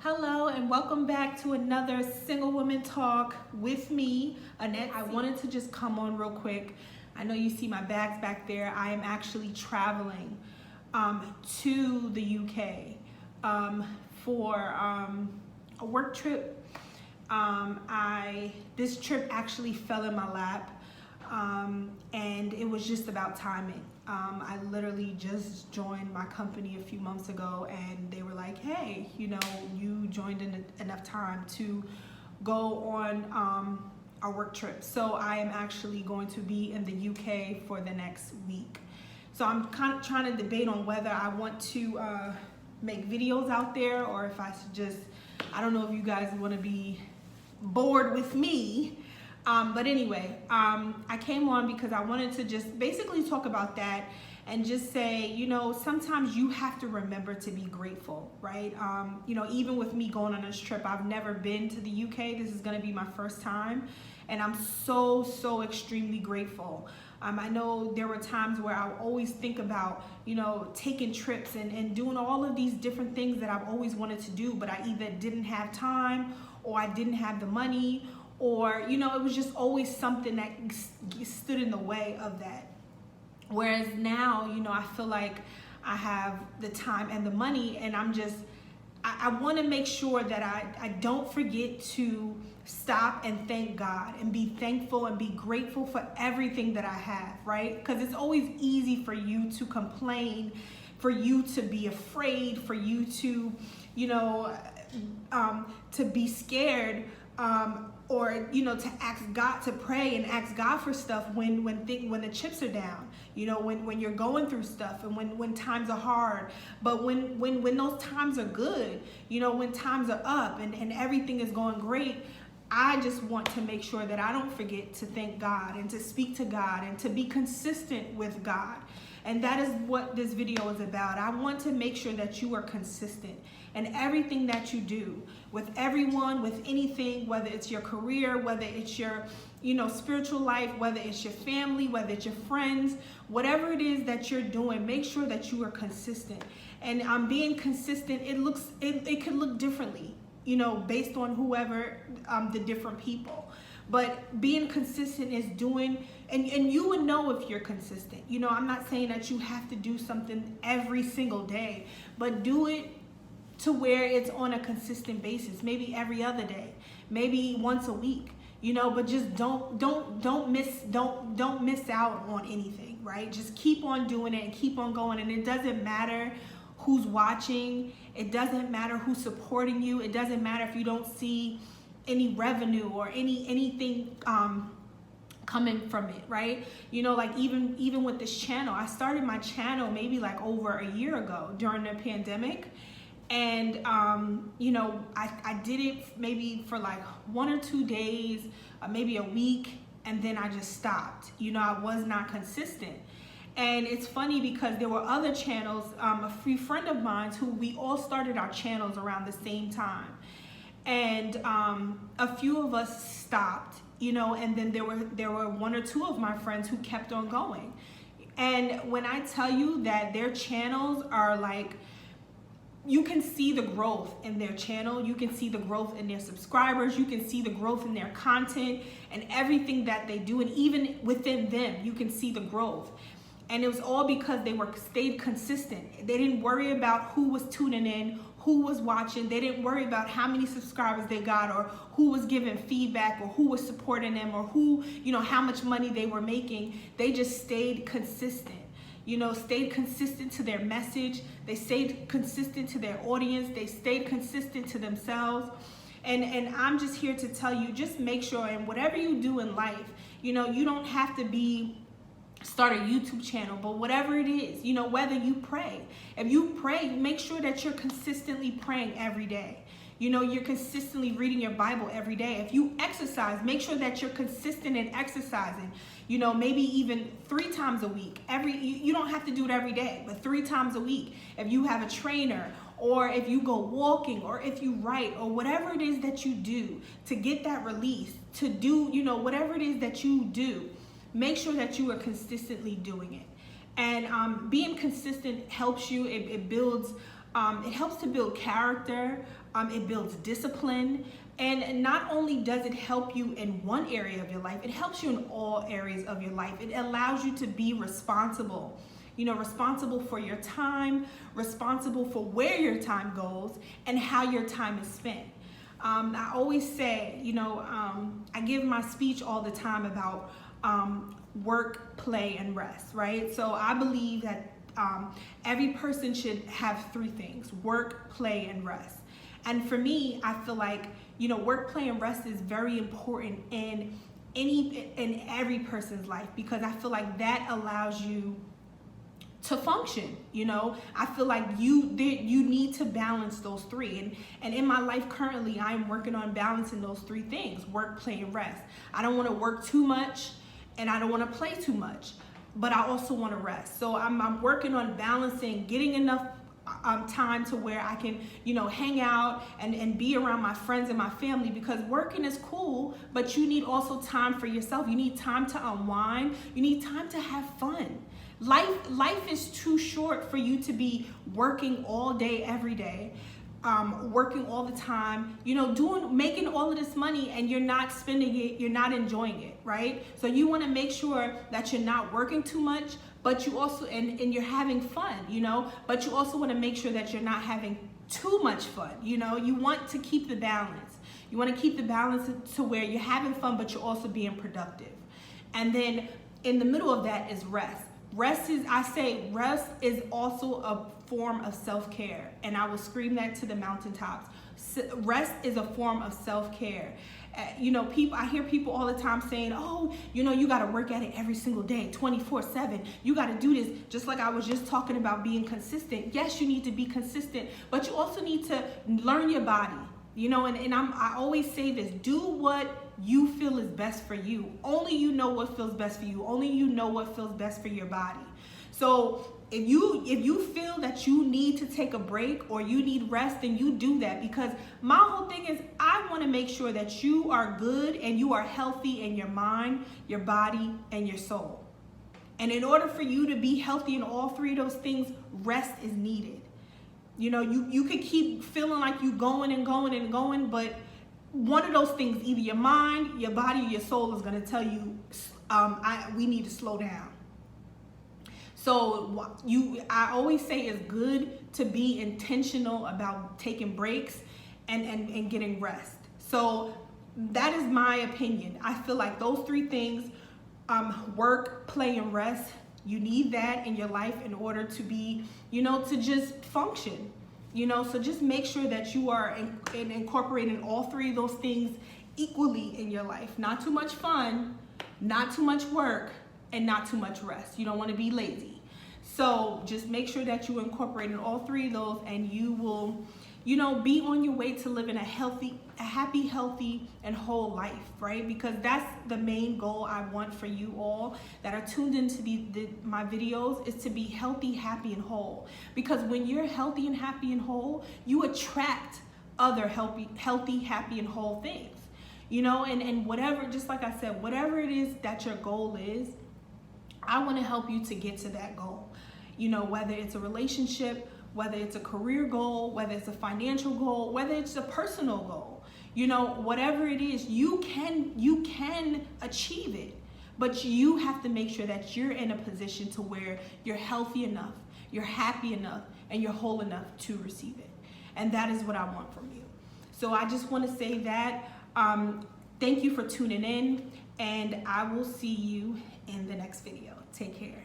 Hello and welcome back to another Single Woman Talk with me, Annette C. I wanted to just come on real quick. I know you see my bags back there. I am actually traveling to the UK for a work trip. This trip actually fell in my lap and it was just about timing. I literally just joined my company a few months ago and they were like, hey, you joined in enough time to go on our work trip. So I am actually going to be in the UK for the next week. So I'm kind of trying to debate on whether I want to make videos out there or if I should just, I don't know if you guys want to be bored with me. But anyway, I came on because I wanted to just basically talk about that and just say, sometimes you have to remember to be grateful, right? Even with me going on this trip, I've never been to the UK. This is going to be my first time. And I'm so extremely grateful. I know there were times where I always think about, taking trips and doing all of these different things that I've always wanted to do, but I either didn't have time or I didn't have the money. Or, it was just always something that stood in the way of that. Whereas now, I feel like I have the time and the money and I want to make sure that I don't forget to stop and thank God and be thankful and be grateful for everything that I have, right? Because it's always easy for you to complain, for you to be afraid, for you to, to be scared, or to ask God, to pray and ask God for stuff when the chips are down, when you're going through stuff and when times are hard. But when those times are good, when times are up and everything is going great, I just want to make sure that I don't forget to thank God and to speak to God and to be consistent with God. And that is what this video is about. I want to make sure that you are consistent in everything that you do, with everyone, with anything, whether it's your career, whether it's your, spiritual life, whether it's your family, whether it's your friends, whatever it is that you're doing, make sure that you are consistent. And being consistent, it could look differently, based on whoever, the different people. But being consistent is doing, and you would know if you're consistent. I'm not saying that you have to do something every single day, but do it to where it's on a consistent basis, maybe every other day, maybe once a week, but just don't miss out on anything, right? Just keep on doing it and keep on going. And it doesn't matter who's watching. It doesn't matter who's supporting you. It doesn't matter if you don't see any revenue or anything coming from it, right? Like even with this channel, I started my channel maybe like over a year ago during the pandemic. And, I did it maybe for like 1 or 2 days, maybe a week, and then I just stopped. I was not consistent. And it's funny because there were other channels, a free friend of mine who we all started our channels around the same time. And a few of us stopped, and then there were 1 or 2 of my friends who kept on going. And when I tell you that their channels are like, you can see the growth in their channel, you can see the growth in their subscribers, you can see the growth in their content and everything that they do, and even within them, you can see the growth. And it was all because they stayed consistent. They didn't worry about who was tuning in, who was watching. They didn't worry about how many subscribers they got or who was giving feedback or who was supporting them or who, how much money they were making. They just stayed consistent. Stayed consistent to their message. They stayed consistent to their audience. They stayed consistent to themselves. And I'm just here to tell you, just make sure, and whatever you do in life, you don't have to start a YouTube channel, but whatever it is, whether you pray. If you pray, make sure that you're consistently praying every day. You're consistently reading your Bible every day. If you exercise, make sure that you're consistent in exercising, maybe even 3 times a week. You don't have to do it every day, but 3 times a week. If you have a trainer, or if you go walking, or if you write, or whatever it is that you do to get that release, to do, whatever it is that you do, make sure that you are consistently doing it. And being consistent helps you. It builds It helps to build character. It builds discipline. And not only does it help you in one area of your life, it helps you in all areas of your life. It allows you to be responsible. Responsible for your time, responsible for where your time goes and how your time is spent. I always say, I give my speech all the time about work, play, and rest, right? So I believe that every person should have three things: work, play, and rest. And for me, I feel like, work, play, and rest is very important in every person's life, because I feel like that allows you to function. I feel like you need to balance those three, and in my life currently, I am working on balancing those three things: work, play, and rest. I don't want to work too much and I don't want to play too much, but I also want to rest. So I'm working on balancing, getting enough time to where I can hang out and be around my friends and my family, because working is cool, but you need also time for yourself. You need time to unwind. You need time to have fun. Life is too short for you to be working all day, every day, working all the time, making all of this money, and you're not spending it, you're not enjoying it, right? So you want to make sure that you're not working too much, but you also, and you're having fun, but you also want to make sure that you're not having too much fun. You want to keep the balance. You want to keep the balance to where you're having fun, but you're also being productive. And then in the middle of that is rest. Rest is also a form of self-care, and I will scream that to the mountaintops. Rest is a form of self-care. I hear people all the time saying, oh, you got to work at it every single day, 24/7. You got to do this. Just like I was just talking about being consistent. Yes, you need to be consistent, but you also need to learn your body. I always say this: do what you feel is best for you. Only you know what feels best for you. Only you know what feels best for your body. So if you feel that you need to take a break or you need rest, then you do that, because my whole thing is I want to make sure that you are good and you are healthy in your mind, your body, and your soul. And in order for you to be healthy in all three of those things, rest is needed. You could keep feeling like you going and going and going, but one of those things, either your mind, your body, or your soul, is going to tell you, we need to slow down. So I always say it's good to be intentional about taking breaks and getting rest. So that is my opinion. I feel like those three things, work, play, and rest, you need that in your life in order to be, to just function. So just make sure that you are incorporating all three of those things equally in your life. Not too much fun, not too much work, and not too much rest. You don't want to be lazy. So just make sure that you incorporate in all three of those, and you will, be on your way to living a happy, healthy, and whole life, right? Because that's the main goal I want for you all that are tuned into my videos, is to be healthy, happy, and whole. Because when you're healthy and happy and whole, you attract other healthy, happy, and whole things. And whatever, just like I said, whatever it is that your goal is, I want to help you to get to that goal. Whether it's a relationship, whether it's a career goal, whether it's a financial goal, whether it's a personal goal, whatever it is, you can achieve it, but you have to make sure that you're in a position to where you're healthy enough, you're happy enough, and you're whole enough to receive it. And that is what I want from you. So I just want to say that, thank you for tuning in, and I will see you in the next video. Take care.